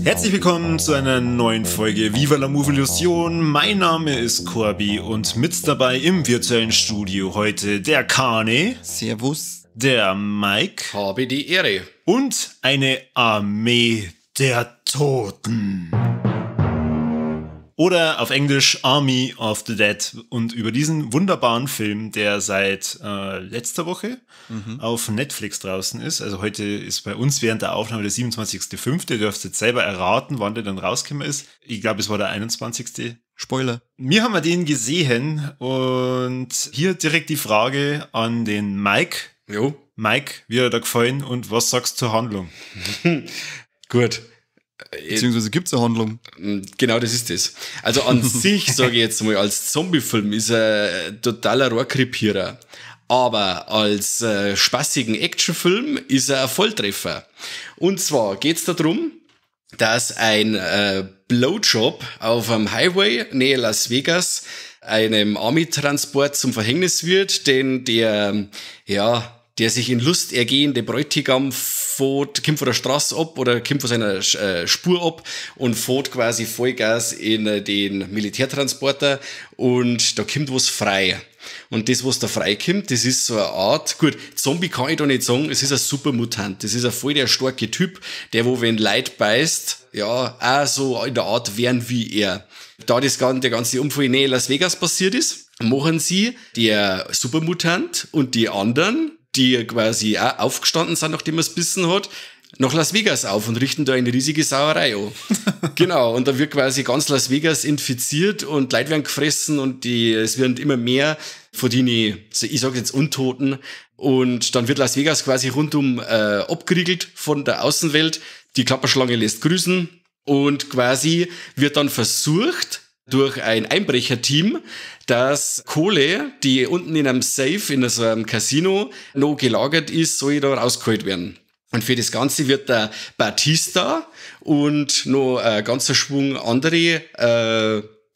Herzlich willkommen zu einer neuen Folge Viva la Movilusion. Mein Name ist Corby und mit dabei im virtuellen Studio heute der Kane. Servus. Der Mike. Habe die Ehre. Und eine Armee der Toten. Oder auf Englisch Army of the Dead. Und über diesen wunderbaren Film, der seit letzter Woche auf Netflix draußen ist. Also heute ist bei uns während der Aufnahme der 27.05. Ihr dürft jetzt selber erraten, wann der dann rausgekommen ist. Ich glaube, es war der 21. Spoiler. Wir haben den gesehen und hier direkt die Frage an den Mike. Jo. Mike, wie hat er gefallen und was sagst du zur Handlung? Gut. Beziehungsweise gibt es eine Handlung. Genau, das ist das. Also an sich, sage ich jetzt mal, als Zombie-Film ist er totaler Rohrkrepierer. Aber als spaßigen Actionfilm ist er ein Volltreffer. Und zwar geht's darum, dass ein Blowjob auf einem Highway nähe Las Vegas einem Army-Transport zum Verhängnis wird, denn der sich in Lust ergehende Bräutigam kommt von der Straße ab oder kommt von seiner Spur ab und fährt quasi Vollgas in den Militärtransporter und da kommt was frei. Und das, was da freikommt, das ist so eine Art, gut, Zombie kann ich da nicht sagen, es ist ein Supermutant. Das ist ein voll der starke Typ, der wenn Leid beißt, ja, auch so in der Art wären wie er. Da der ganze Unfall in Nähe Las Vegas passiert ist, machen sie der Supermutant und die anderen, die quasi auch aufgestanden sind, nachdem er es bissen hat, nach Las Vegas auf und richten da eine riesige Sauerei an. Genau, und da wird quasi ganz Las Vegas infiziert und Leute werden gefressen und es werden immer mehr von denen, ich sage jetzt Untoten, und dann wird Las Vegas quasi rundum abgeriegelt von der Außenwelt. Die Klapperschlange lässt grüßen und quasi wird dann versucht, durch ein Einbrecherteam, dass Kohle, die unten in einem Safe, in so einem Casino noch gelagert ist, soll da rausgeholt werden. Und für das Ganze wird der Batista und noch ein ganzer Schwung andere,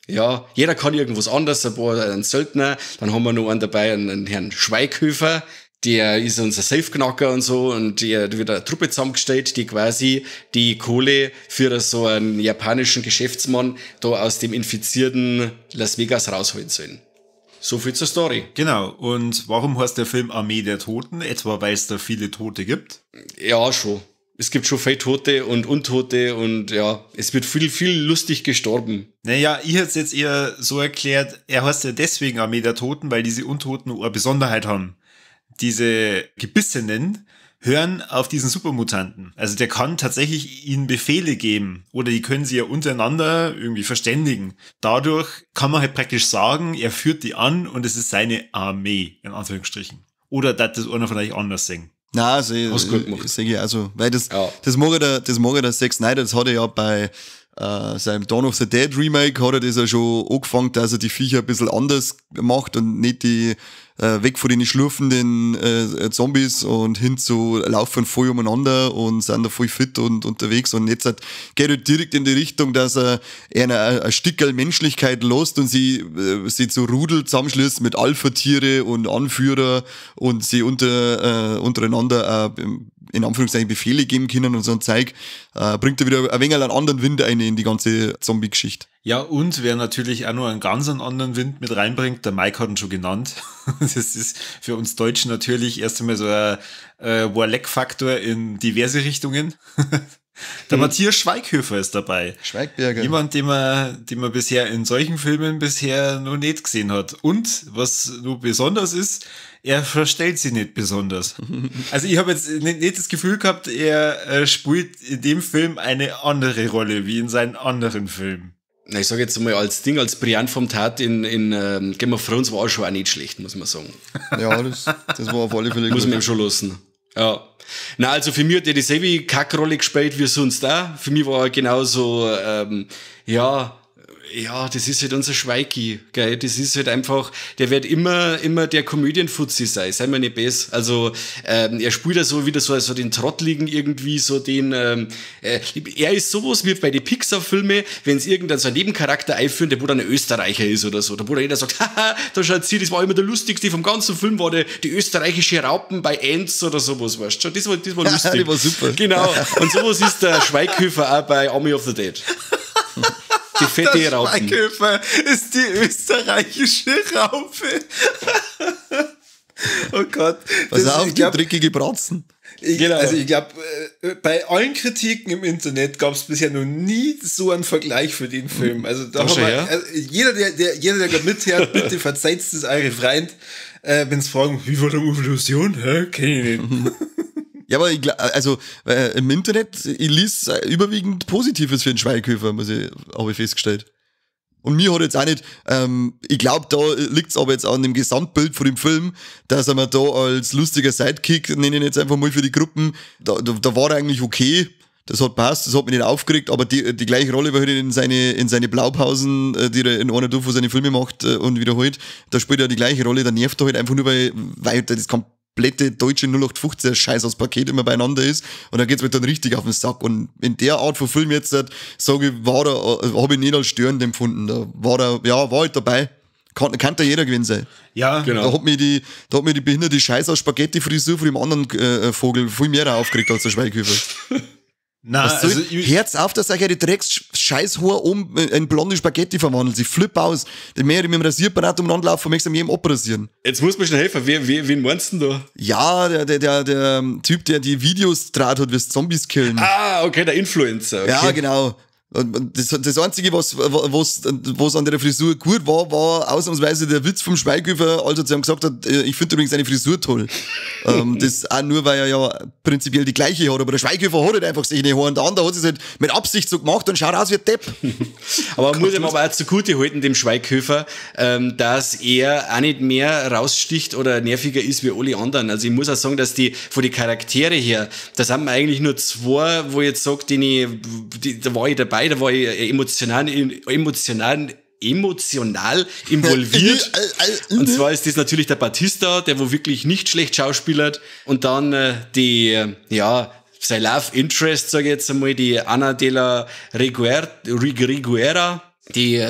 jeder kann irgendwas anderes, ein Söldner, dann haben wir noch einen dabei, einen Herrn Schweighöfer, der ist unser Safe-Knacker und so, und da wird eine Truppe zusammengestellt, die quasi die Kohle für so einen japanischen Geschäftsmann da aus dem infizierten Las Vegas rausholen sollen. So viel zur Story. Genau, und warum heißt der Film Armee der Toten? Etwa, weil es da viele Tote gibt? Ja, schon. Es gibt schon viele Tote und Untote und ja, es wird viel lustig gestorben. Naja, ich hätte es jetzt eher so erklärt, er heißt ja deswegen Armee der Toten, weil diese Untoten eine Besonderheit haben. Diese Gebissenen hören auf diesen Supermutanten. Also der kann tatsächlich ihnen Befehle geben oder die können sie ja untereinander irgendwie verständigen. Dadurch kann man halt praktisch sagen, er führt die an und es ist seine Armee, in Anführungsstrichen. Oder darf das einer von euch anders sehen? Nein, sehe ich also, weil das mag der Zack Snyder, das hat er ja bei seinem Dawn of the Dead Remake hat er das ja schon angefangen, dass er die Viecher ein bisschen anders macht und nicht die weg von den schlurfenden Zombies und hin zu laufen voll umeinander und sind da voll fit und unterwegs, und jetzt geht er direkt in die Richtung, dass er ein Stückel Menschlichkeit lässt und sie zu Rudel zusammenschließt mit Alpha-Tiere und Anführer und sie untereinander in Anführungszeichen Befehle geben können und so ein Zeug, bringt er wieder ein wenig einen anderen Wind ein in die ganze Zombie-Geschichte. Ja, und wer natürlich auch noch einen ganz anderen Wind mit reinbringt, der Mike hat ihn schon genannt. Das ist für uns Deutschen natürlich erst einmal so ein Warleck-Faktor in diverse Richtungen. Der Matthias Schweighöfer ist dabei. Schweigberger. Jemand, den man bisher in solchen Filmen bisher noch nicht gesehen hat. Und was nur besonders ist, er verstellt sich nicht besonders. Also ich habe jetzt nicht das Gefühl gehabt, er spielt in dem Film eine andere Rolle wie in seinen anderen Filmen. Ich sage jetzt mal, als Brian vom Tat in Game of Thrones war schon auch nicht schlecht, muss man sagen. Ja, das war auf alle Fälle gut. Muss man ihm schon lassen. Ja. Na, also für mich hat er dieselbe Kackrolle gespielt wie sonst auch. Für mich war er genauso, Ja, das ist halt unser Schweiki, gell? Das ist halt einfach, der wird immer der Komödienfuzzi sein, sei mir nicht besser. Also, er spielt ja so wieder so den Trottligen irgendwie, so den, er ist sowas wie bei den Pixar-Filmen, wenn es irgendein so ein Nebencharakter einführen, der wo dann ein Österreicher ist oder so, da wo jeder sagt, haha, da schaut sie, das war immer der lustigste vom ganzen Film, war die österreichische Raupen bei Ants oder sowas, weißt du? Das war lustig. Das war super. Genau. Und sowas ist der Schweighöfer auch bei Army of the Dead. Die fette Raupe. Schweighöfer ist die österreichische Raupe. Oh Gott. Was auch die dreckige Bratzen. Genau. Also ich glaube, bei allen Kritiken im Internet gab es bisher noch nie so einen Vergleich für den Film. Also da haben wir, jeder, der gerade mithört, bitte verzeiht es eure Freund, wenn sie fragen, wie war die Evolution? Kenn ich nicht. Ja, aber im Internet, ich lese überwiegend Positives für den Schweighöfer, habe ich festgestellt. Und mir hat jetzt auch nicht, ich glaube, da liegt es aber jetzt an dem Gesamtbild von dem Film, dass er mir da als lustiger Sidekick, nenne ich ihn jetzt einfach mal für die Gruppen, da war er eigentlich okay. Das hat passt, das hat mich nicht aufgeregt, aber die gleiche Rolle war halt in seine Blaupausen, die er in einer Tour von seine Filme macht und wiederholt. Da spielt er die gleiche Rolle, da nervt er halt einfach nur, weil das komplette deutsche 0815 Scheiß aus Paket immer beieinander ist und da geht's mir dann richtig auf den Sack und in der Art von Film jetzt sage ich, habe ich nicht als störend empfunden, da war halt dabei, kann da jeder gewinnen sein. Ja, genau. Da hat mich die behinderte Scheiß aus Spaghetti-Frisur von dem anderen Vogel viel mehr aufgeregt als der Schweighöfer. Herz auf, dass euch die Drecks-Scheißhaar oben in blonde Spaghetti verwandelt. Ich flipp aus. Die mehr mit dem Rasierapparat umeinander laufen, möchte ich jedem abrasieren. Jetzt muss man schnell helfen. Wen meinst du denn da? Ja, der Typ, der die Videos draht hat, wie es Zombies killen. Ah, okay, der Influencer. Okay. Ja, genau. Das Einzige, was an der Frisur gut war ausnahmsweise der Witz vom Schweighöfer, als er zu ihm gesagt hat, ich finde übrigens seine Frisur toll. Das auch nur, weil er ja prinzipiell die gleiche hat, aber der Schweighöfer hat halt einfach seine Haare und der andere hat es halt mit Absicht so gemacht und schaut aus wie ein Depp. Aber man muss ihm aber auch zugute halten, dem Schweighöfer, dass er auch nicht mehr raussticht oder nerviger ist wie alle anderen. Also ich muss auch sagen, dass von den Charaktere her, da sind wir eigentlich nur zwei, wo ich jetzt sage, da war ich dabei, da war ich emotional involviert. Und zwar ist das natürlich der Batista, der wo wirklich nicht schlecht schauspielert. Und dann sein Love Interest, sage ich jetzt einmal, die Ana de la Riguera, die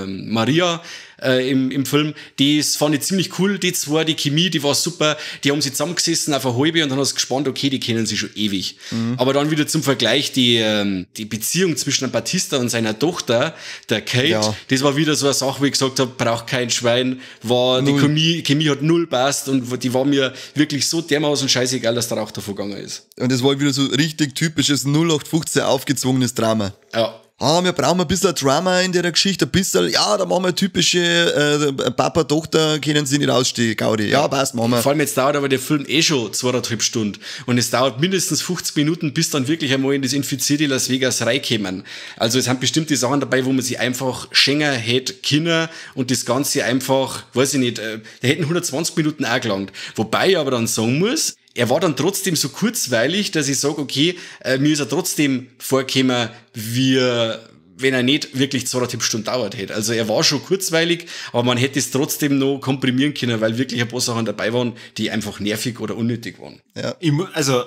Maria im Film, das fand ich ziemlich cool, die zwei, die Chemie, die war super, die haben sich zusammengesessen auf eine halbe und dann hast du gespannt, okay, die kennen sich schon ewig. Aber dann wieder zum Vergleich, die Beziehung zwischen dem Batista und seiner Tochter, der Kate, das war wieder so eine Sache, wo ich gesagt habe, braucht kein Schwein, die Chemie hat null passt und die war mir wirklich so dermaßen scheißegal, dass der Rauch davon gegangen ist. Und das war wieder so richtig typisches 0815 aufgezwungenes Drama. Ja. Wir brauchen ein bisschen Drama in der Geschichte, ein bisschen, da machen wir typische Papa, Tochter, können sie nicht ausstehen, Gaudi. Ja, passt, machen wir. Vor allem jetzt dauert aber der Film schon 2,5 Stunden und es dauert mindestens 50 Minuten, bis dann wirklich einmal in das infizierte Las Vegas reinkommen. Also es sind bestimmte Sachen dabei, wo man sich einfach schenken hätte können und das Ganze einfach, weiß ich nicht, da hätten 120 Minuten auch gelangt. Wobei ich aber dann sagen muss, er war dann trotzdem so kurzweilig, dass ich sage, okay, mir ist er trotzdem vorgekommen, wie wenn er nicht wirklich 2,5 Stunden dauert hätte. Also er war schon kurzweilig, aber man hätte es trotzdem noch komprimieren können, weil wirklich ein paar Sachen dabei waren, die einfach nervig oder unnötig waren. Ja.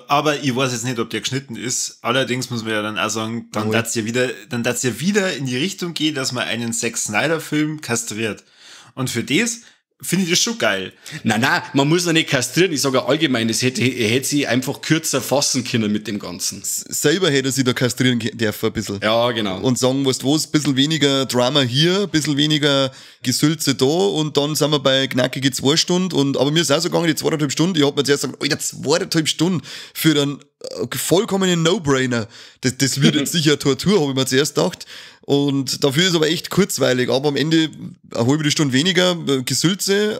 Aber ich weiß jetzt nicht, ob der geschnitten ist. Allerdings muss man ja dann auch sagen, dann darf's ja wieder in die Richtung gehen, dass man einen Zack Snyder Film kastriert. Und für das finde ich das schon geil. Nein, man muss ja nicht kastrieren. Ich sage allgemein, er hätte sie einfach kürzer fassen können mit dem Ganzen. Selber hätte er sie da kastrieren dürfen ein bisschen. Ja, genau. Und sagen, weißt du was, ein bisschen weniger Drama hier, ein bisschen weniger Gesülze da und dann sind wir bei knackige 2 Stunden. Aber mir ist auch so gegangen, die 2,5 Stunden. Ich hab mir zuerst gesagt, Alter, 2,5 Stunden für einen vollkommenen No-Brainer. Das wird jetzt sicher Tortur, habe ich mir zuerst gedacht. Und dafür ist aber echt kurzweilig, aber am Ende eine halbe Stunde weniger Gesülze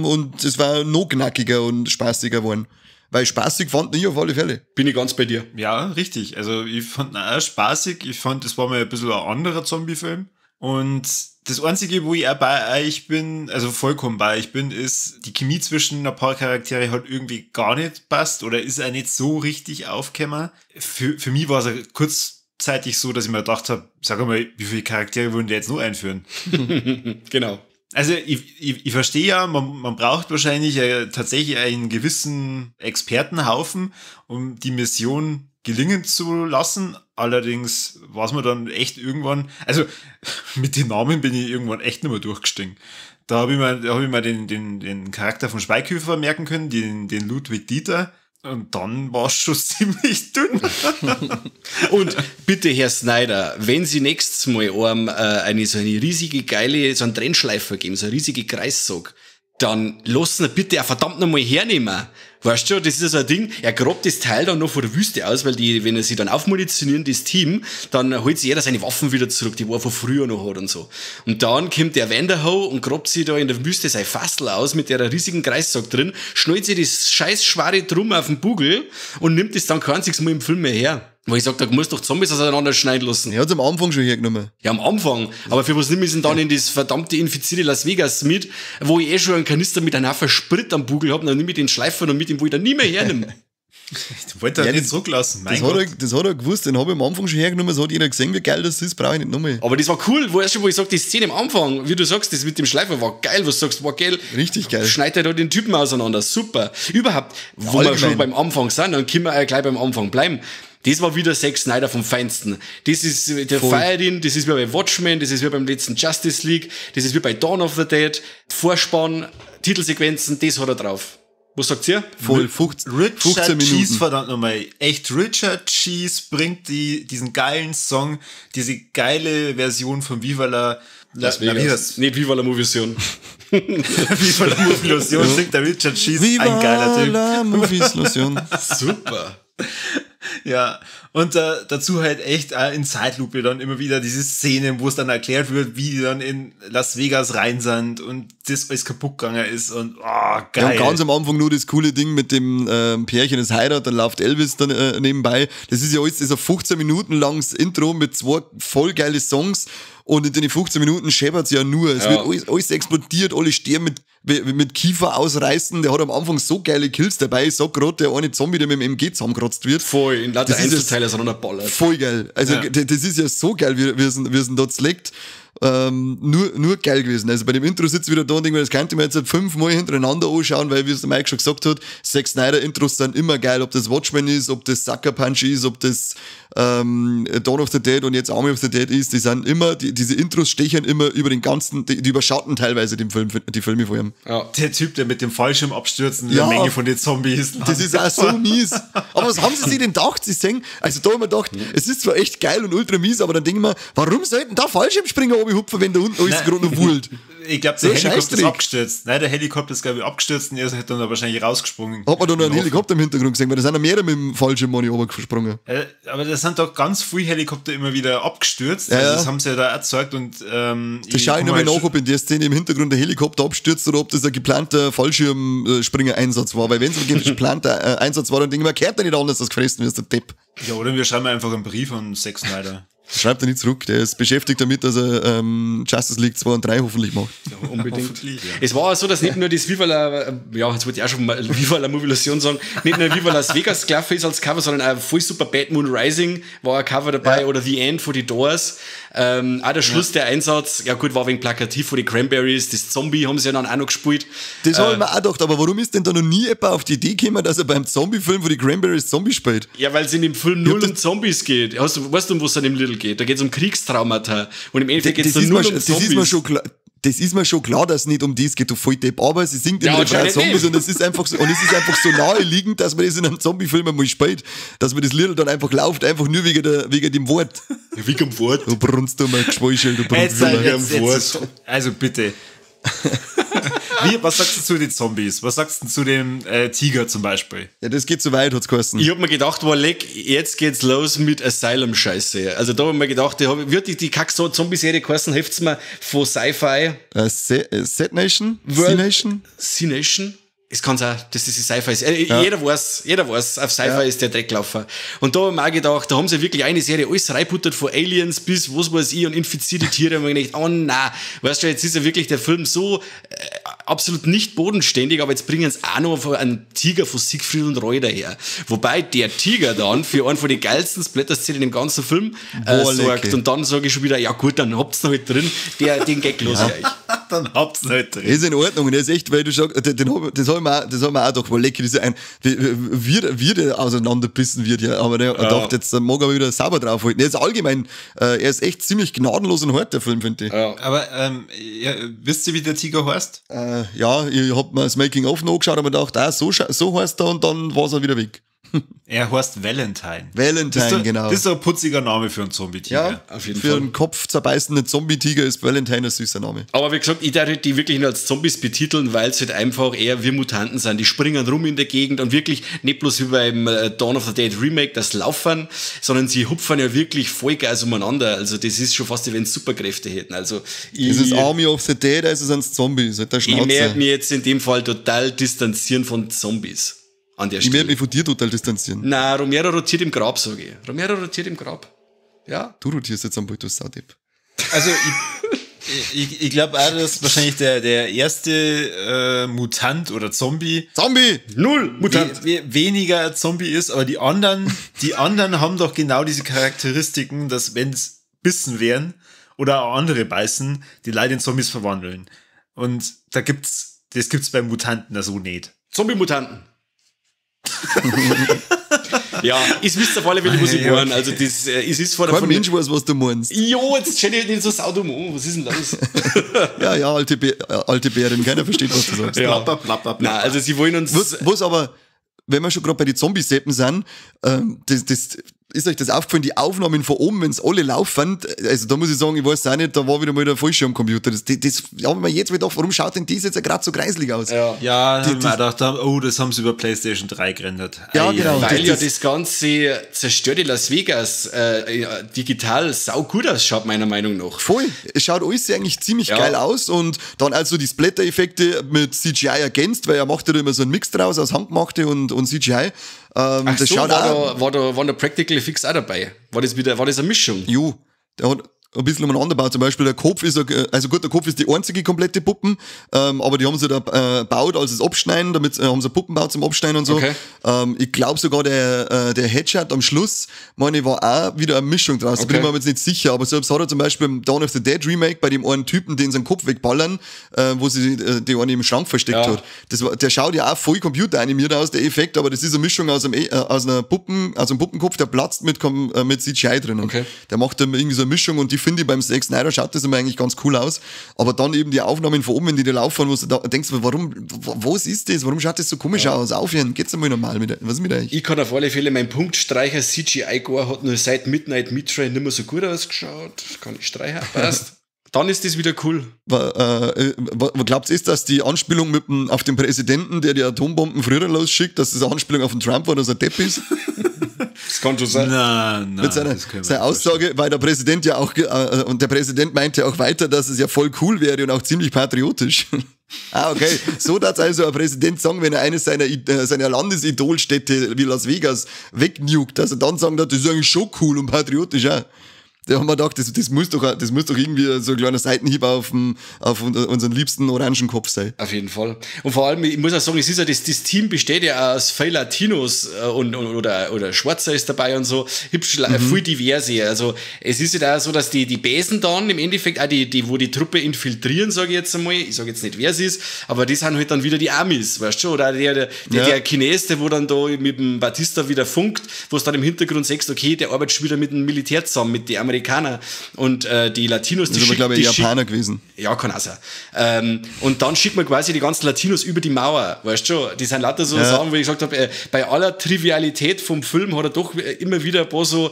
und es war noch knackiger und spaßiger geworden. Weil spaßig fand ich auf alle Fälle. Bin ich ganz bei dir. Ja, richtig. Also ich fand ihn auch spaßig. Ich fand, das war mal ein bisschen ein anderer Zombie-Film. Und das Einzige, wo ich auch bei euch bin, also vollkommen bei euch bin, ist, die Chemie zwischen ein paar Charaktere halt irgendwie gar nicht passt oder ist auch nicht so richtig aufgekommen. Für mich war es kurz gleichzeitig so, dass ich mir gedacht habe, sag mal, wie viele Charaktere würden die jetzt nur einführen? Genau. Also ich verstehe ja, man braucht wahrscheinlich tatsächlich einen gewissen Expertenhaufen, um die Mission gelingen zu lassen. Allerdings war es mir dann echt irgendwann, also mit den Namen bin ich irgendwann echt nicht mehr durchgestiegen. Da habe ich mir den Charakter von Schweighöfer merken können, den Ludwig Dieter. Und dann war es schon ziemlich dünn. Und bitte, Herr Snyder, wenn Sie nächstes Mal so eine riesige, geile, so einen Trennschleifer geben, so eine riesige Kreissog, dann lassen wir bitte auch verdammt nochmal hernehmen. Weißt du, das ist ja so ein Ding, er grabt das Teil dann noch vor der Wüste aus, weil wenn er sie dann aufmunitionieren, das Team, dann holt sich jeder seine Waffen wieder zurück, die er von früher noch hat und so. Und dann kommt der Vanderhoe und grabt sich da in der Wüste sein Fassel aus mit der riesigen Kreissack drin, schnallt sich das scheiß schwere Drum auf den Bugel und nimmt das dann kein einziges Mal im Film mehr her. Weil ich sag, da musst du doch Zombies auseinander schneiden lassen. Er hat's am Anfang schon hergenommen. Ja, am Anfang. Aber für was nimmt ich denn dann in das verdammte infizierte Las Vegas mit, wo ich schon einen Kanister mit einem Haufen Sprit am Bugel hab, dann nimm ich den Schleifer noch mit, den wo ich dann nie mehr hernehme. Ich wollte das nicht zurücklassen. Das hat er gewusst, den habe ich am Anfang schon hergenommen, das hat jeder gesehen, wie geil das ist, brauche ich nicht nochmal. Aber das war cool, wo ich sag, die Szene am Anfang, wie du sagst, das mit dem Schleifer war geil, was du sagst, war geil. Richtig geil. Schneidet er da den Typen auseinander, super. Überhaupt, wo wir schon beim Anfang sind, dann können wir gleich beim Anfang bleiben. Das war wieder Zack Snyder vom Feinsten. Das ist der Fire-In, das ist wie bei Watchmen, das ist wie beim letzten Justice League, das ist wie bei Dawn of the Dead, Vorspann, Titelsequenzen, das hat er drauf. Was sagt ihr? Voll, 15 Minuten. Cheese, verdammt nochmal. Echt, Richard Cheese bringt diesen geilen Song, diese geile Version von Viva la Vegas. Nicht Viva la Movision. Viva la Movision singt der Richard Cheese, ein geiler Typ. Viva la Movision. Super. Ja, und dazu halt echt in Zeitlupe dann immer wieder diese Szenen, wo es dann erklärt wird, wie die dann in Las Vegas rein sind und das alles kaputt gegangen ist und geil. Ja, und ganz am Anfang nur das coole Ding mit dem Pärchen, das heiratet, dann läuft Elvis dann nebenbei. Das ist ja alles, das ist ein 15 Minuten langes Intro mit 2 voll geile Songs. Und in den 15 Minuten scheppert's ja nur. Es wird alles explodiert, alle sterben mit Kiefer ausreißen. Der hat am Anfang so geile Kills dabei. Ich sag grad, der eine Zombie, der mit dem MG zusammengerotzt wird. Voll, in lauter Einzelteile auseinanderballert. Voll geil. Also, das ist ja so geil, wie es da zleckt. Nur geil gewesen. Also bei dem Intro sitzt wieder da und denke mir, das könnte man jetzt halt 5-mal hintereinander anschauen, weil, wie es der Mike schon gesagt hat, Zack Snyder Intros sind immer geil, ob das Watchmen ist, ob das Sucker Punch ist, ob das Dawn of the Dead und jetzt Army of the Dead ist, die sind immer, diese Intros stechen immer über den ganzen, die überschatten teilweise die Filme vor ihm. Ja. Der Typ, der mit dem Fallschirm abstürzt in der Menge von den Zombies. Das ist auch so mies. Aber was haben sie sich denn gedacht? Sie sagen, also da haben wir gedacht, es ist zwar echt geil und ultra mies, aber dann denken wir, warum sollten da Fallschirmspringer hupfen, wenn da unten alles gerade noch wühlt? Ich glaube, der Helikopter ist abgestürzt. Nein, der Helikopter ist, glaube ich, abgestürzt und er ist dann wahrscheinlich rausgesprungen. Hat man da noch einen Helikopter im Hintergrund gesehen? Weil da sind ja mehrere mit dem Fallschirm runtergesprungen. Aber da sind doch ganz viele Helikopter immer wieder abgestürzt. Ja, also das haben sie ja da erzeugt und das schaue ich nochmal nach, ob in der Szene im Hintergrund der Helikopter abstürzt oder ob das ein geplanter Fallschirmspringer-Einsatz war. Weil wenn es ein geplanter Einsatz war, dann denke ich mir, kehrt der nicht anders, als gefressen wirst, der Depp. Ja, oder wir schreiben einfach einen Brief an Zack Snyder. Schreibt er nicht zurück, der ist beschäftigt damit, dass er Justice League 2 und 3 hoffentlich macht. Ja, unbedingt. Ja. Es war auch so, dass nicht nur das Viva la, jetzt wollte ich auch schon mal Viva la Movision sagen, nicht nur Viva Las Vegas gelaufen ist als Cover, sondern auch voll super Bad Moon Rising war ein Cover dabei oder The End von die Doors. Auch der Schluss, der Einsatz, ja gut, war wegen plakativ von die Cranberries, das Zombie haben sie ja dann auch noch gespielt. Das habe ich mir auch gedacht, aber warum ist denn da noch nie jemand auf die Idee gekommen, dass er beim Zombie-Film, wo die Cranberries Zombie spielt? Ja, weil es in dem Film null um Zombies geht. Weißt du, um was es an dem Little geht? Da geht es um Kriegstraumata. Und im Endeffekt geht es nur um Zombies. Das ist mir schon klar, dass es nicht um das geht, du Volldepp. Aber sie singt immer ja, Zombies und es ist einfach so naheliegend, dass man das in einem Zombie-Film einmal spielt, dass man das Little dann einfach läuft, einfach nur wegen dem Wort. Ja, wegen dem Wort. Du brunst du mal Geschweischel, du brunst du mal Wort. Also bitte. Was sagst du zu den Zombies? Was sagst du zu dem Tiger zum Beispiel? Ja, das geht zu weit, hat's geheißen. Ich hab mir gedacht, jetzt geht's los mit Asylum-Scheiße. Also da hab ich mir gedacht, wird die Kack-Zombie-Serie geheißen, helft's mir von Sci-Fi. Z-Nation? C-Nation? Es kann sein, das ist die Sci-Fi. Ja. Jeder weiß, auf Sci-Fi ist der Drecklaufer. Und da haben wir auch gedacht, da haben sie wirklich eine Serie alles reinputtert, von Aliens bis was weiß ich und infizierte Tiere. Und wir gedacht, oh nein, weißt du, jetzt ist ja wirklich der Film so absolut nicht bodenständig, aber jetzt bringen sie auch noch einen Tiger von Siegfried und Roy daher. Wobei der Tiger dann für einen von den geilsten Splatter-Szenen im ganzen Film sorgt. Und dann sage ich schon wieder, ja gut, dann habt's noch halt drin, den Gag los ich. Dann habt's noch halt drin. Ist in Ordnung. Und das ist echt, weil du sagst, das haben wir auch doch, weil lecker, wie der auseinanderbissen wird, ja. Aber der dachte, jetzt mag er wieder sauber draufhalten. Er ist allgemein, er ist echt ziemlich gnadenlos und hart, der Film, finde ich. Ja. Aber wisst ihr, wie der Tiger heißt? Ja, ich hab mir das Making-of noch angeschaut, aber gedacht, so heißt er, und dann war er wieder weg. Er heißt Valentine. Valentine, genau. Das ist ein putziger Name für einen Zombie-Tiger. Ja, auf jeden Fall. Für einen kopfzerbeißenden Zombie-Tiger ist Valentine ein süßer Name. Aber wie gesagt, ich darf die wirklich nur als Zombies betiteln, weil es halt einfach eher wie Mutanten sind. Die springen rum in der Gegend und wirklich nicht bloß wie beim Dawn of the Dead Remake das Laufen, sondern sie hupfen ja wirklich Vollgas umeinander. Also das ist schon fast, wie wenn sie Superkräfte hätten. Also ist es Army of the Dead, also sind es Zombies. Halt der ich werde mich jetzt in dem Fall total distanzieren von Zombies. An der Stelle. Ich werde mich von dir total distanzieren. Nein, Romero rotiert im Grab, sage ich. Romero rotiert im Grab. Ja. Du rotierst jetzt am Bultus Saudepp. Also, ich glaube auch, dass wahrscheinlich der erste Mutant oder Zombie. Null Mutant! Weniger Zombie ist, aber die anderen haben doch genau diese Charakteristiken, dass wenn es Bissen wären oder auch andere beißen, die Leute in Zombies verwandeln. Und das gibt's bei Mutanten da so nicht. Zombie-Mutanten. Ja, ich wisst auf alle Fälle, was ich meine. Also, das ist vor der Kein Mensch weiß, was du meinst. Jo, jetzt stell dich nicht so saudum an. Was ist denn los? Ja, alte Bärin. Keiner versteht, was du sagst. Ja. Blablabla. Nein, also, sie wollen uns. Was aber, wenn wir schon gerade bei den Zombie-Seppen sind, ist euch das aufgefallen, die Aufnahmen von oben, wenn es alle laufen, also da muss ich sagen, ich weiß auch nicht, da war wieder mal der Fallschirmcomputer. Das haben wir jetzt gedacht, warum schaut denn das jetzt gerade so kreislig aus? Ja, da haben wir gedacht, das haben sie über PlayStation 3 gerendert. Ja, genau. Weil das ganze zerstörte Las Vegas digital sau gut ausschaut, meiner Meinung nach. Voll. Es schaut alles eigentlich ziemlich geil aus und dann also die Splatter-Effekte mit CGI ergänzt, weil er macht ja immer so einen Mix draus aus Handgemachte und CGI. Ach das so, waren da Practical Effects auch dabei? War das eine Mischung? Jo, der hat ein bisschen umeinander gebaut. Zum Beispiel der Kopf ist, also gut, der Kopf ist die einzige komplette Puppen, aber die haben sie da gebaut als das Abschneiden, damit haben sie Puppen gebaut zum Abschneiden und so. Okay. Ich glaube sogar der Headshot am Schluss, meine, war auch wieder eine Mischung draus. Da bin ich mir jetzt nicht sicher, aber selbst hat er zum Beispiel im Dawn of the Dead Remake bei dem einen Typen, den seinen Kopf wegballern, wo sie die eine im Schrank versteckt hat. Der schaut ja auch voll computeranimiert aus, der Effekt, aber das ist eine Mischung aus einem Puppenkopf, der platzt mit CGI drin. Okay. Der macht dann irgendwie so eine Mischung und die finde ich beim Zack Snyder schaut das immer eigentlich ganz cool aus. Aber dann eben die Aufnahmen von oben, wenn die da laufen, wo du da denkst, was ist das? Warum schaut das so komisch aus? Aufhören, geht's einmal normal was ist mit euch? Ich kann auf alle Fälle, mein Punktstreicher CGI-Gore hat nur seit Midnight Midtrain nicht mehr so gut ausgeschaut. Kann ich streichen, passt. Dann ist das wieder cool. Glaubt ihr, dass die Anspielung auf den Präsidenten, der die Atombomben früher losschickt, dass das eine Anspielung auf den Trump war, dass er Depp ist? Das kann schon sein. Nein, mit seiner Aussage, weil der Präsident ja auch, und der Präsident meinte auch weiter, dass es ja voll cool wäre und auch ziemlich patriotisch. Okay. So darf also ein Präsident sagen, wenn er eine seiner Landesidolstädte wie Las Vegas wegnukt, dass er dann sagen darf, das ist eigentlich schon cool und patriotisch auch. Da haben wir gedacht, das muss doch irgendwie so ein kleiner Seitenhieb auf unseren liebsten Orangenkopf sein. Auf jeden Fall. Und vor allem, ich muss auch sagen, es ist ja das Team besteht ja aus viel Latinos oder Schwarzer ist dabei und so, viel diverse. Also es ist ja auch so, dass die Besen dann im Endeffekt auch wo die Truppe infiltrieren, sage ich jetzt einmal, ich sage jetzt nicht, wer es ist, aber die sind halt dann wieder die Amis, weißt du, oder der Chines, der wo dann da mit dem Batista wieder funkt, wo es dann im Hintergrund sagst, okay, der arbeitet schon wieder mit dem Militär zusammen, mit den Amerikaner und die Latinos, das ist aber, glaube ich, Japaner gewesen. Ja, kann auch sein. Und dann schickt man quasi die ganzen Latinos über die Mauer, weißt du, die sind lauter so Sachen, wo ich gesagt habe, bei aller Trivialität vom Film hat er doch immer wieder ein paar so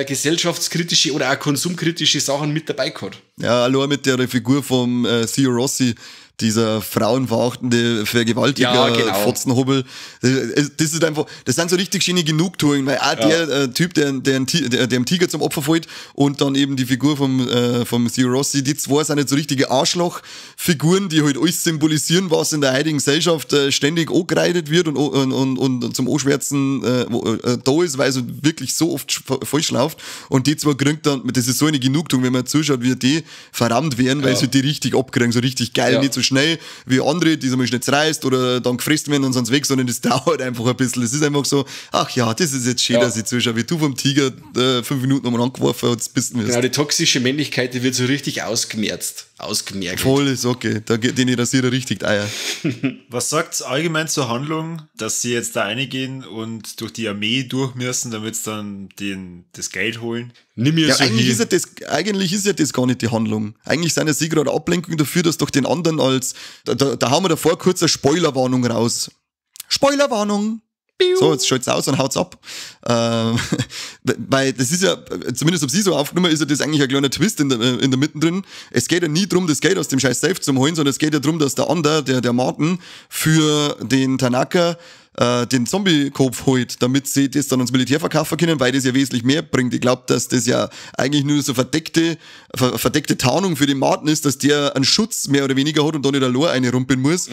gesellschaftskritische oder auch konsumkritische Sachen mit dabei gehabt. Ja, allein mit der Figur vom Theo Rossi, dieser frauenverachtende Vergewaltiger, Fotzenhubbel. Das ist einfach, das sind so richtig schöne Genugtuungen, weil auch der Typ, der dem Tiger zum Opfer fällt und dann eben die Figur vom Theo Rossi, die zwei sind nicht so richtige Arschlochfiguren, die halt alles symbolisieren, was in der heutigen Gesellschaft ständig angekreidet wird und zum Anschwärzen da ist, weil es wirklich so oft falsch läuft. Und die zwei kriegen dann, das ist so eine Genugtuung, wenn man zuschaut, wie die verrammt werden, weil sie die richtig abkriegen, so richtig geil, nicht so schnell wie andere, die so mal schnell reißt oder dann gefressen werden und sonst weg, sondern das dauert einfach ein bisschen. Es ist einfach so, ach ja, das ist jetzt schön, dass ich zuschaue, wie du vom Tiger 5 Minuten nochmal angeworfen und bissen wirst. Genau, die toxische Männlichkeit, die wird so richtig ausgemerzt. Voll ist okay, da geht den Rasierer richtig Eier. Was sagt's allgemein zur Handlung, dass sie jetzt da reingehen und durch die Armee durch müssen, damit sie dann das Geld holen? Nimm mir so eigentlich ist ja das gar nicht die Handlung. Eigentlich sind ja sie gerade Ablenkung dafür, dass doch den anderen da haben wir davor kurz eine Spoilerwarnung raus. Spoilerwarnung! So, jetzt schalt's aus und haut's ab. Weil das ist ja, zumindest ob sie so aufgenommen ist ja das eigentlich ein kleiner Twist in der Mitte drin. Es geht ja nie darum, das Geld aus dem scheiß Safe zu holen, sondern es geht ja darum, dass der andere, der Martin, für den Tanaka den Zombie-Kopf holt, damit sie das dann ans Militär verkaufen können, weil das ja wesentlich mehr bringt. Ich glaube, dass das ja eigentlich nur so verdeckte Tarnung für den Martin ist, dass der einen Schutz mehr oder weniger hat und dann nicht allein eine rumpeln muss,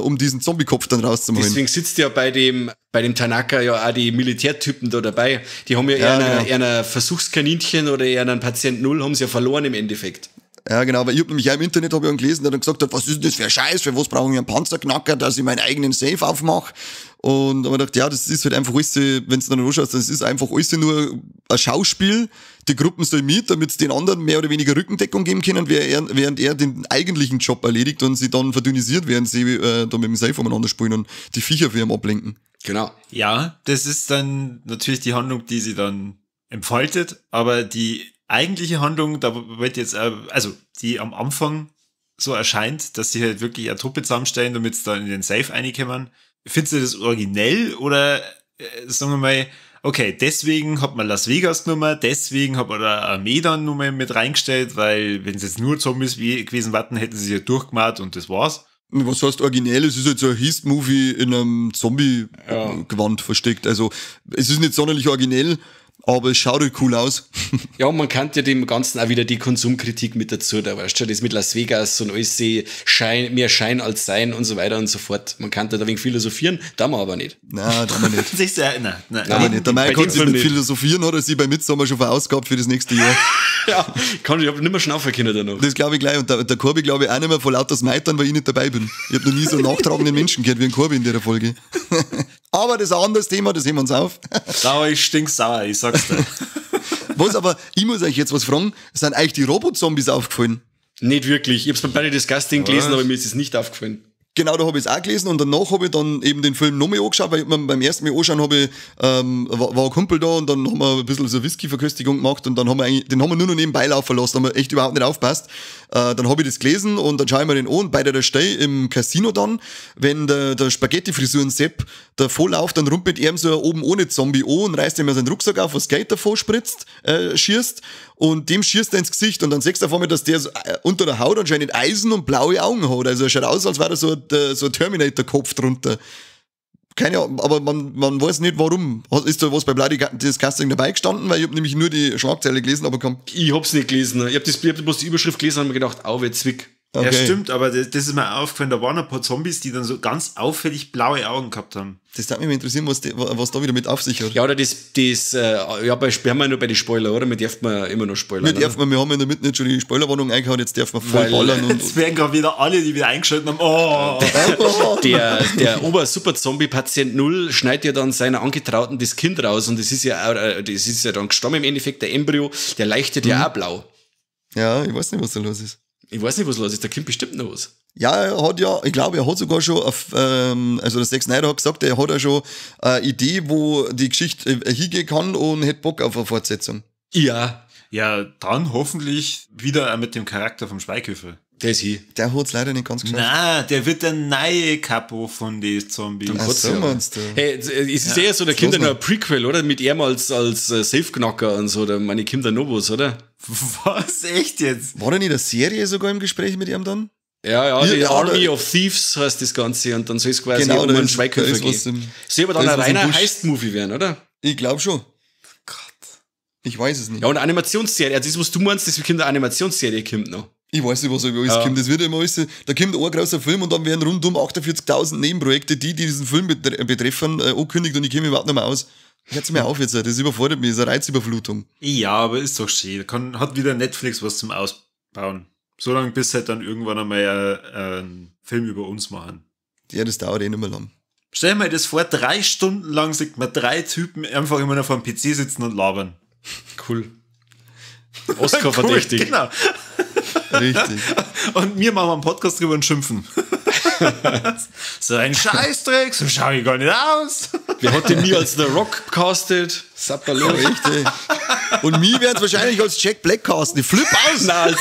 um diesen Zombie-Kopf dann rauszuholen. Deswegen sitzt ja bei dem Tanaka ja auch die Militärtypen da dabei. Die haben ja eher ein Versuchskaninchen oder eher einen Patient Null, haben sie ja verloren im Endeffekt. Ja, genau, weil ich habe nämlich auch im Internet gelesen, der dann gesagt hat, was ist denn das für ein Scheiß, für was brauche ich einen Panzerknacker, dass ich meinen eigenen Safe aufmache. Und da habe ich gedacht, ja, das ist halt einfach alles, wenn du dann anschaust, das ist einfach alles nur ein Schauspiel. Die Gruppen sollen mit, damit sie den anderen mehr oder weniger Rückendeckung geben können, während er den eigentlichen Job erledigt und sie dann verdünnisiert, während sie da mit dem Safe umeinander spielen und die Viecher für ihn ablenken. Genau. Ja, das ist dann natürlich die Handlung, die sie dann entfaltet, aber die eigentliche Handlung, da wird jetzt, also die am Anfang so erscheint, dass sie halt wirklich eine Truppe zusammenstellen, damit sie dann in den Safe reinkommen. Findest du das originell oder sagen wir mal, okay, deswegen hat man Las Vegas genommen, deswegen hat man da eine Armee dann nur mal mit reingestellt, weil wenn es jetzt nur Zombies gewesen wären, hätten sie ja durchgemacht und das war's. Was heißt originell? Es ist jetzt so ein Heist-Movie in einem Zombie-Gewand versteckt. Also es ist nicht sonderlich originell, aber es schaut halt cool aus. Ja, und man kann ja dem Ganzen auch wieder die Konsumkritik mit dazu, da weißt du, das mit Las Vegas und alles mehr Schein als Sein und so weiter und so fort. Man kann da ein wenig philosophieren, da wir aber nicht. Nein, da wir nicht. Nein, nicht. Der Mike hat sich mit Philosophieren, hat er sich bei Midsommar schon verausgabt für das nächste Jahr. Ja, ich habe nicht mehr schnaufen können danach. Das glaube ich gleich. Und der Corby glaube ich auch nicht mehr vor lauter Smeitern, weil ich nicht dabei bin. Ich habe noch nie so einen nachtragenden Menschen gehört wie ein Corby in der Folge. Aber das ist ein anderes Thema, das heben wir uns auf. Da war ich stinksauer, ich sag's dir. Was aber, ich muss euch jetzt was fragen, sind eigentlich die Robot-Zombies aufgefallen? Nicht wirklich. Ich hab's bei Planet Disgusting gelesen, aber mir ist es nicht aufgefallen. Genau, da habe ich es auch gelesen und danach habe ich dann eben den Film nochmal angeschaut, weil beim ersten Mal anschauen war ein Kumpel da und dann haben wir ein bisschen so Whisky-Verköstigung gemacht und dann haben wir den haben wir nur noch nebenbei laufen lassen, haben wir echt überhaupt nicht aufgepasst. Dann habe ich das gelesen und dann schaue ich mir den an und bei der Stelle im Casino dann, wenn der Spaghetti-Frisuren-Sepp da vorläuft, dann rumpelt er ihm so oben ohne Zombie an und reißt ihm seinen Rucksack auf, was Geld davor spritzt, schießt und dem schießt er ins Gesicht und dann siehst du auf einmal, dass der so, unter der Haut anscheinend Eisen und blaue Augen hat. Also er schaut aus, als wäre da so ein Terminator-Kopf drunter. Keine Ahnung, aber man weiß nicht warum. Ist da was bei Bloody Disgusting dabei gestanden? Weil ich habe nämlich nur die Schlagzeile gelesen, aber ich hab's nicht gelesen. Ich hab bloß die Überschrift gelesen und mir gedacht, auwe, Zwick. Okay. Ja, stimmt, aber das ist mir aufgefallen, da waren ein paar Zombies, die dann so ganz auffällig blaue Augen gehabt haben. Das würde mich mal interessieren, was da wieder mit auf sich hat. Ja, oder haben wir nur bei den Spoiler, oder? Wir dürfen immer noch spoilern. Wir haben in der Mitte nicht schon die Spoilerwarnung eingehauen, jetzt dürfen wir voll ballern. Und jetzt werden gerade wieder alle, die wieder eingeschaltet haben, oh! Der Ober-Super-Zombie-Patient 0 schneidet ja dann seiner Angetrauten das Kind raus und das ist ja dann gestorben im Endeffekt, der Embryo, der leuchtet ja auch blau. Ja, ich weiß nicht, was da los ist. Ich weiß nicht, was los ist, da kommt bestimmt noch was. Ja, ich glaube, er hat sogar schon, also der Zack Snyder hat gesagt, er hat ja schon eine Idee, wo die Geschichte hingehen kann und hätte Bock auf eine Fortsetzung. Ja. Ja, dann hoffentlich wieder mit dem Charakter vom Schweighöfer. Der ist hier. Der hat's leider nicht ganz geschafft. Nein, der wird der neue Capo von den Zombies. Ach so, meinst du? Hey, es ist eher so, der Kinder noch ein Prequel, oder? Mit ihm als Safe-Knacker und so, da meine Kinder noch was, oder? Was? Echt jetzt? War da nicht eine Serie sogar im Gespräch mit ihm dann? Ja, die Army of Thieves heißt das Ganze und dann soll es quasi um einen Schweighöfer gehen. Soll aber dann ein reiner Heist-Movie werden, oder? Ich glaube schon. Gott. Ich weiß es nicht. Ja, und eine Animationsserie, also das, was du meinst, das kommt eine Animationsserie, kommt noch. Ich weiß nicht, was über alles kommt. Das wird immer alles, da kommt ein großer Film und dann werden rundum 48.000 Nebenprojekte, die diesen Film betreffen, angekündigt und ich komme überhaupt nicht mehr aus. Hört's mir auf jetzt, das überfordert mich, das ist eine Reizüberflutung. Ja, aber ist doch schön. Hat wieder Netflix was zum Ausbauen. So lange bis halt dann irgendwann einmal einen Film über uns machen. Ja, das dauert eh nicht mehr lang. Stell dir mal das vor, 3 Stunden lang sieht man 3 Typen einfach immer noch vor dem PC sitzen und labern. Cool. Oscar verdächtig. Cool, genau. Richtig. Und wir machen einen Podcast drüber und schimpfen. So ein Scheißdreck, so schaue ich gar nicht aus. Wer hat den mir als The Rock castet? Sapperlo. Richtig. Und mich werden es wahrscheinlich als Jack Black casten. Ich flipp aus. Nein,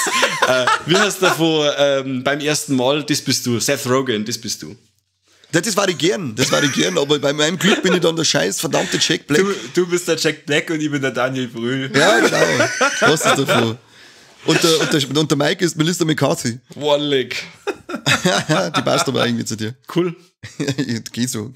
als, wie heißt der beim ersten Mal, das bist du. Seth Rogen, das bist du. Das war ich gern, aber bei meinem Glück bin ich dann der scheiß verdammte Jack Black. Du bist der Jack Black und ich bin der Daniel Brühl. Ja, genau. Was ist davon? Und der Mike ist Melissa McCarthy. One Leg. Die passt aber irgendwie zu dir. Cool. Geht so.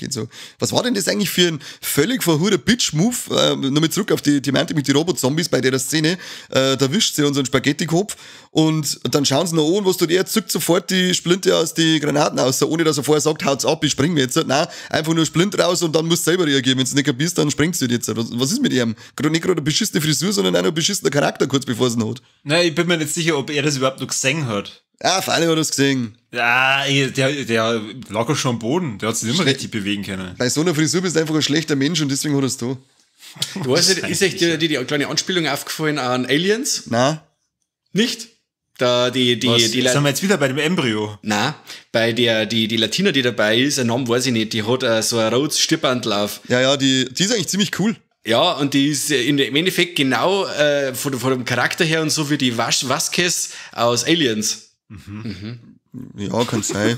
Was war denn das eigentlich für ein völlig verhuter Bitch-Move? Nochmal zurück auf die Thematik mit den Robot-Zombies bei der Szene. Da wischt sie unseren Spaghetti-Kopf und dann schauen sie noch an, was tut er, zückt sofort die Splinte aus die Granaten aus, ohne dass er vorher sagt, haut's ab, ich spring mir jetzt. Nein, einfach nur Splint raus und dann musst du selber reagieren. Wenn du nicht kapierst, dann springst du jetzt. Was ist mit ihm? Nicht gerade eine beschissene Frisur, sondern auch noch ein beschissener Charakter, kurz bevor es ihn hat. Nein, ich bin mir nicht sicher, ob er das überhaupt noch gesehen hat. Ja, auf alle hat er es gesehen. Ja, der lag auch schon am Boden. Der hat sich nicht mehr richtig bewegen können. Bei so einer Frisur bist du einfach ein schlechter Mensch und deswegen hat er es da. Du weißt nicht, ist euch die kleine Anspielung aufgefallen an Aliens? Nein. Nicht? Sind wir jetzt wieder bei dem Embryo? Nein, bei die Latina, die dabei ist, einen Namen weiß ich nicht, die hat so ein rotes Stirnbandel auf. Ja, die ist eigentlich ziemlich cool. Ja, und die ist im Endeffekt genau von dem Charakter her und so wie die Vasquez aus Aliens. Ja, kann sein.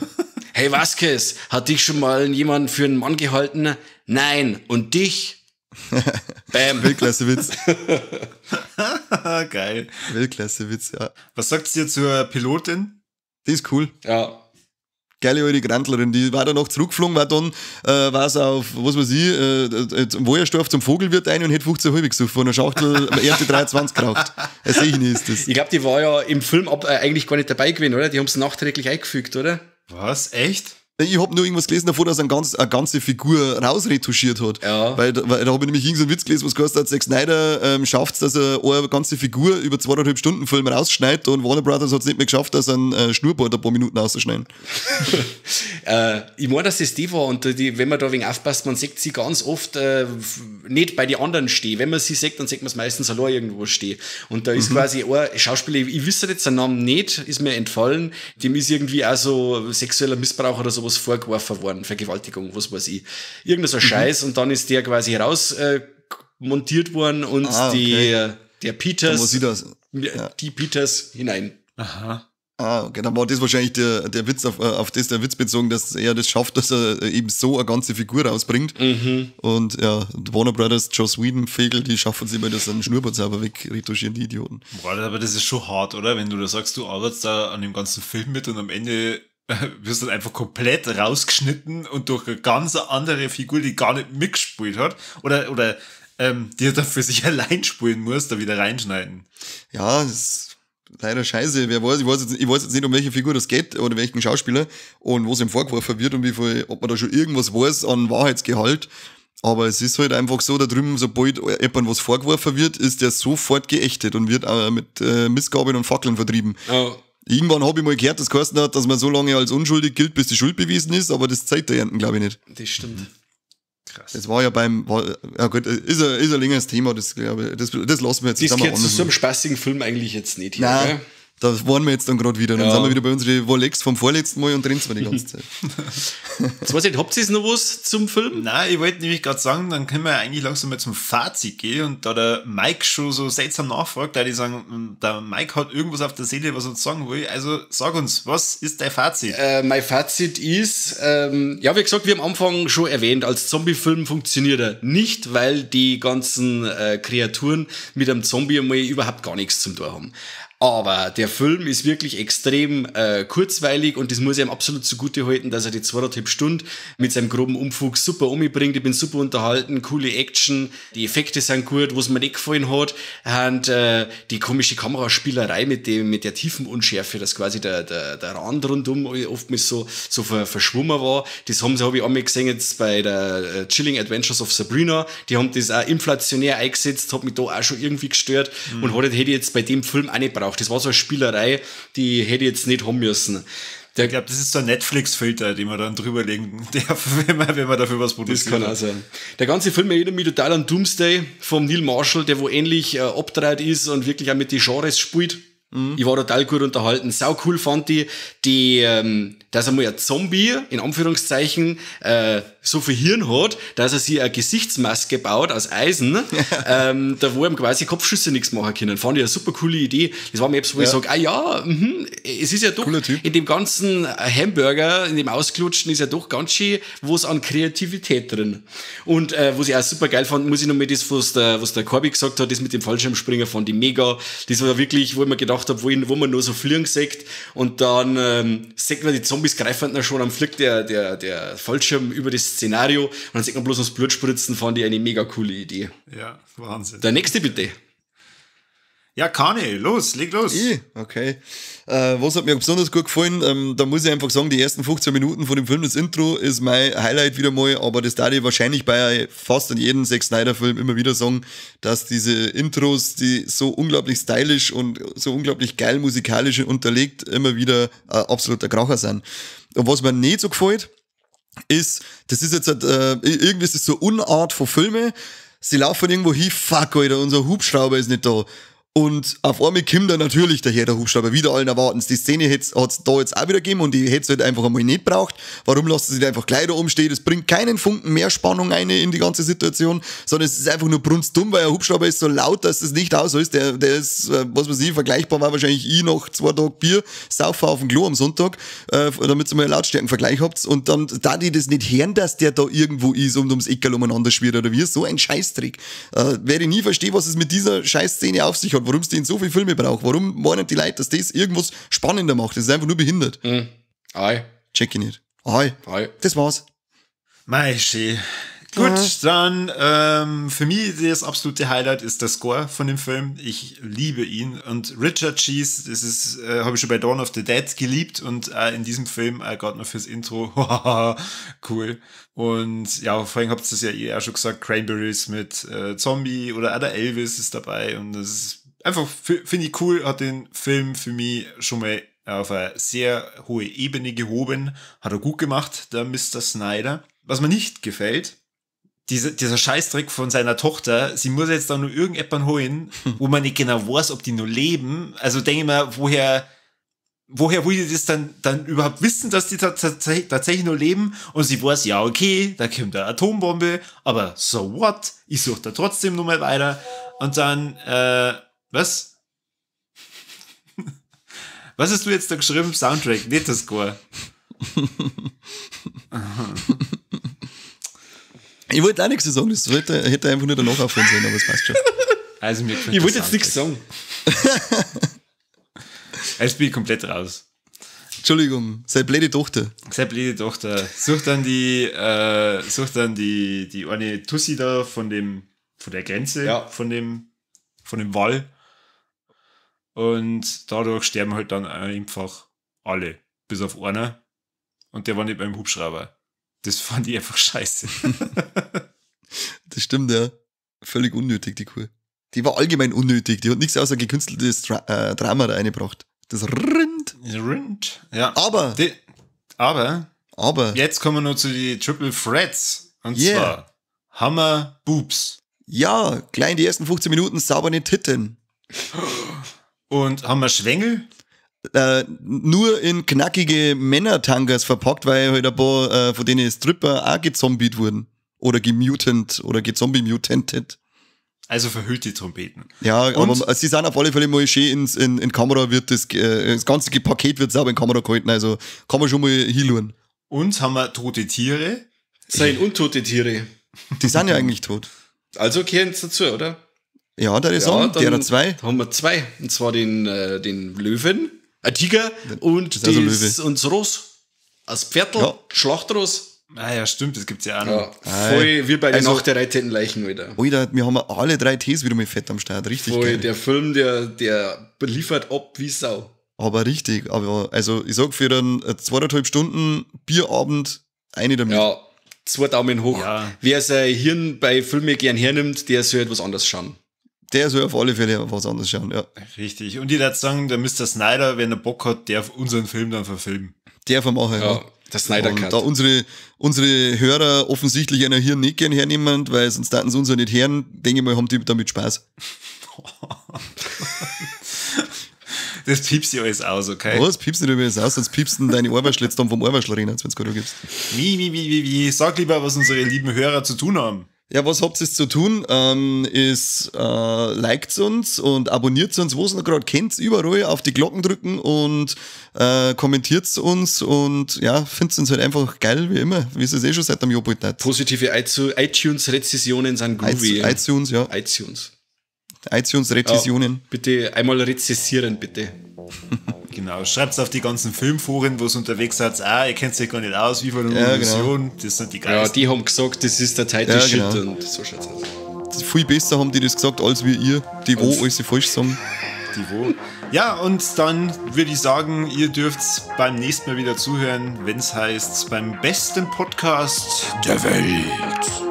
Hey Vasquez, hat dich schon mal jemand für einen Mann gehalten? Nein. Und dich? Bam. Weltklasse-Witz. Geil. Weltklasse-Witz, ja. Was sagt ihr zur Pilotin? Die ist cool. Ja. Geile alte Grantlerin, die war dann noch zurückgeflogen, war dann, war es auf, was weiß ich, zum Wojerstorf zum Vogelwirt ein und hätte 15 halbe gesucht, von einer Schachtel erste 23 geraucht. Sehe ich nicht, ist das. Ich glaube, die war ja im Film eigentlich gar nicht dabei gewesen, oder? Die haben es nachträglich eingefügt, oder? Was? Echt? Ich habe nur irgendwas gelesen davon, dass er eine ganze Figur rausretuschiert hat. Ja. Weil da habe ich nämlich irgendeinen Witz gelesen, was kostet hat, Zack Snyder schafft es, dass er eine ganze Figur über 2,5 Stunden Film rausschneidet und Warner Brothers hat es nicht mehr geschafft, dass er einen Schnurrbart ein paar Minuten auszuschneiden. Ich meine, dass das die war und wenn man da ein wenig aufpasst, man sieht sie ganz oft nicht bei den anderen stehen. Wenn man sie sieht, dann sieht man es meistens allein irgendwo stehen. Und da ist quasi ein Schauspieler, ich wüsste jetzt seinen Namen nicht, ist mir entfallen, dem ist irgendwie auch so sexueller Missbrauch oder sowas vorgeworfen worden, Vergewaltigung, was weiß ich. Irgendein so Scheiß und dann ist der quasi raus montiert worden und der Peters, die Peters hinein. Aha. Okay, dann war das wahrscheinlich der Witz, auf das der Witz bezogen, dass er das schafft, dass er eben so eine ganze Figur rausbringt. Und ja, Warner Brothers, Joss Whedon, Fegel, die schaffen es immer, dass einen Schnurrbart sauber wegretuschieren, die Idioten. Boah, aber das ist schon hart, oder? Wenn du da sagst, du arbeitest da an dem ganzen Film mit und am Ende wirst dann einfach komplett rausgeschnitten und durch eine ganz andere Figur, die gar nicht mitgespielt hat oder die dann für sich allein spielen muss, da wieder reinschneiden. Ja, das ist leider scheiße. Wer weiß, ich weiß jetzt nicht, um welche Figur das geht oder welchen Schauspieler und was ihm vorgeworfen wird und ob man da schon irgendwas weiß an Wahrheitsgehalt. Aber es ist halt einfach so, da drüben, sobald jemand was vorgeworfen wird, ist der sofort geächtet und wird auch mit Missgabeln und Fackeln vertrieben. Oh. Irgendwann habe ich mal gehört, das geheißen hat, dass man so lange als unschuldig gilt, bis die Schuld bewiesen ist, aber das zeigt der Ernten, glaube ich, nicht. Das stimmt. Krass. Das war ja ja gut, ist ein längeres Thema, das glaube ich, das lassen wir jetzt. Das gehört zu so einem spaßigen Film eigentlich jetzt nicht hier, nein, gell? Da waren wir jetzt dann gerade wieder. Dann sind wir wieder bei unseren Wolex vom vorletzten Mal und drin zwar die ganze Zeit. Jetzt weiß ich, habt ihr noch was zum Film? Nein, ich wollte nämlich gerade sagen, dann können wir eigentlich langsam mal zum Fazit gehen und da der Mike schon so seltsam nachfragt, da die sagen, der Mike hat irgendwas auf der Seele, was er uns sagen will. Also sag uns, was ist dein Fazit? Mein Fazit ist, ja, wie gesagt, wir haben am Anfang schon erwähnt, als Zombie-Film funktioniert er nicht, weil die ganzen Kreaturen mit einem Zombie einmal überhaupt gar nichts zum tun haben. Aber der Film ist wirklich extrem kurzweilig und das muss ich ihm absolut zugute halten, dass er die 2,5 Stunden mit seinem groben Umfug super umbringt. Ich bin super unterhalten, coole Action, die Effekte sind gut, was mir nicht gefallen hat. Und die komische Kameraspielerei mit der tiefen Unschärfe, dass quasi der Rand rundum oftmals so verschwommen war. Das habe ich einmal gesehen jetzt bei der Chilling Adventures of Sabrina. Die haben das auch inflationär eingesetzt, hat mich da auch schon irgendwie gestört und hätte ich jetzt bei dem Film auch nicht brauchen gebraucht. Das war so eine Spielerei, die hätte ich jetzt nicht haben müssen. Ich glaube, das ist so ein Netflix-Filter, den man dann drüberlegen darf, wenn man dafür was produziert. Das kann auch sein. Der ganze Film erinnert mich total an Doomsday vom Neil Marshall, der wo ähnlich abgedreht ist und wirklich auch mit den Genres spielt. Ich war total gut unterhalten. Sau cool fand ich, dass einmal ein Zombie, in Anführungszeichen, so viel Hirn hat, dass er sich eine Gesichtsmaske baut aus Eisen, da wo ihm quasi Kopfschüsse nichts machen können. Fand ich eine super coole Idee. Das war mir etwas, wo ich sage, es ist ja doch, in dem ganzen Hamburger, in dem Ausklutschen ist ja doch ganz schön was an Kreativität drin. Und was ich auch super geil fand, muss ich noch mit das, was der Corby gesagt hat, das mit dem Fallschirmspringen, fand ich mega. Das war wirklich, wo ich mir gedacht habe, wo man nur so fliegen sieht und dann sieht man die Zombies greifen dann schon, dann fliegt der Fallschirm über das Szenario und dann sieht man bloß das Blut spritzen, fand ich eine mega coole Idee. Ja, Wahnsinn. Der nächste bitte. Ja, Kani, leg los. Okay. Was hat mir besonders gut gefallen? Da muss ich einfach sagen, die ersten 15 Minuten von dem Film, das Intro, ist mein Highlight wieder mal, aber das darf ich wahrscheinlich bei fast in jedem Zack Snyder-Film immer wieder sagen, dass diese Intros, die so unglaublich stylisch und so unglaublich geil musikalisch unterlegt, immer wieder absoluter Kracher sind. Und was mir nicht so gefällt, ist, das ist jetzt irgendwie ist das so eine Unart von Filmen, sie laufen irgendwo hin, fuck, Alter, unser Hubschrauber ist nicht da. Und auf einmal kommt dann natürlich daher der Hubschrauber, wieder allen erwarten. Die Szene hat's da jetzt auch wieder gegeben und die hätte es halt einfach einmal nicht braucht. Warum lassen sie einfach gleich da umstehen? Das bringt keinen Funken mehr Spannung ein in die ganze Situation, sondern es ist einfach nur brunstdumm, weil ein Hubschrauber ist so laut, dass das nicht aus ist. Der ist, was weiß ich, vergleichbar war wahrscheinlich ich noch 2 Tage Bier, saufen auf dem Klo am Sonntag, damit ihr mal einen Lautstärkenvergleich habt. Und dann, da die das nicht hören, dass der da irgendwo ist und ums Eckerl umeinander schwirrt oder wie, so ein Scheißtrick. Werde ich nie verstehen, was es mit dieser Scheißszene auf sich hat, warum es die in so viele Filme braucht. Warum meinen die Leute, dass das irgendwas spannender macht? Das ist einfach nur behindert. Ei. Check ich nicht. Ei. Das war's. Meishi. Gut, dann für mich das absolute Highlight ist der Score von dem Film. Ich liebe ihn. Und Richard Cheese, das ist, habe ich schon bei Dawn of the Dead geliebt und in diesem Film gerade noch fürs Intro. Cool. Und ja, vorhin habt ihr das ja eh auch schon gesagt, Cranberries mit Zombie oder auch der Elvis ist dabei und das ist einfach, finde ich cool, hat den Film für mich schon mal auf eine sehr hohe Ebene gehoben. Hat er gut gemacht, der Mr. Snyder. Was mir nicht gefällt, dieser Scheißtrick von seiner Tochter, sie muss jetzt da nur irgendjemanden holen, wo man nicht genau weiß, ob die nur leben. Also denke ich mir, woher will die das dann überhaupt wissen, dass die tatsächlich nur leben? Und sie weiß, ja, okay, da kommt eine Atombombe, aber so what? Ich suche da trotzdem nur mal weiter. Und dann, was? Was hast du jetzt da geschrieben? Soundtrack, nicht das Score. Ich wollte auch nichts sagen, das hätte einfach nur danach aufhören sollen, aber es passt schon. Also mir ich wollte jetzt nichts sagen. Jetzt bin ich komplett raus. Entschuldigung, seine blöde Tochter. Sucht dann die eine Tussi da von der Grenze, ja. von dem Wall. Und dadurch sterben halt dann einfach alle, bis auf einer. Und der war nicht beim Hubschrauber. Das fand ich einfach scheiße. Das stimmt, ja. Völlig unnötig, die Kuh. Die war allgemein unnötig. Die hat nichts außer gekünsteltes Drama da reingebracht. Das Rind. Ja. Aber jetzt kommen wir noch zu den Triple Threats. Und zwar Hammer Boobs. Ja, klein die ersten 15 Minuten, sauber nicht Titten. Und Hammer Schwengel? Nur in knackige Männertangas verpackt, weil halt ein paar von denen Stripper auch gezombied wurden. Oder gemutant oder gezombie-mutanted. Also verhüllte Trompeten. Ja, aber sie sind auf alle Fälle mal schön in Kamera, wird das ganze Paket wird sauber in Kamera gehalten, also kann man schon mal hinschauen. Und haben wir tote Tiere? Sein untote Tiere. Die sind ja eigentlich tot. Also gehören sie dazu, oder? Ja, da ist sagen, der hat 2. Da haben wir 2. Und zwar den Löwen, ein Tiger und das Ross. Als Pferdl, Schlachtross. Ah ja, stimmt, das gibt's ja auch noch. Ja, voll wie bei den Nacht der reitenden Leichen, Alter. Alter, wir haben alle 3 Ts wieder mit Fett am Start, richtig voll, geil. Der Film, der liefert ab wie Sau. Aber richtig, also ich sag für dann 2,5 Stunden Bierabend eine damit. Ja, 2 Daumen hoch. Ja. Wer sein Hirn bei Filmen gern hernimmt, der soll etwas anderes schauen. Der soll auf alle Fälle was anderes schauen, ja. Richtig. Und ich würde sagen, der Mr. Snyder, wenn er Bock hat, darf unseren Film dann verfilmen. Der vermachen, ja. Der Snyder Cut. Da unsere Hörer offensichtlich einer hier nicht gern hernehmen, weil sonst hätten sie uns ja nicht hören, denke ich mal, haben die damit Spaß. Das piepst dir alles aus, okay? Was? Piepst nicht über alles aus, sonst piepst du deine Arberschl jetzt dann vom Arberschl rein, wenn es gut gibst. Wie? Sag lieber, was unsere lieben Hörer zu tun haben. Ja, was habt ihr zu tun? Ist liked uns und abonniert uns, wo es noch gerade kennt, überall auf die Glocken drücken und kommentiert uns und ja, findet uns halt einfach geil, wie immer, wie es schon seit dem Jahr bald nicht. Positive iTunes-Rezessionen sind groovy. iTunes, ja. iTunes-Rezessionen. Bitte einmal rezessieren, bitte. Genau, schreibt's auf die ganzen Filmforen, wo es unterwegs seid, ihr kennt sich gar nicht aus, wie von einer Illusion, das sind die geilsten. Ja, die haben gesagt, das ist der Title Shit und so schaut's aus. Viel besser haben die das gesagt, als wir ihr, die wo alles falsch sagen. Ja, und dann würde ich sagen, ihr dürft beim nächsten Mal wieder zuhören, wenn es heißt, beim besten Podcast der Welt.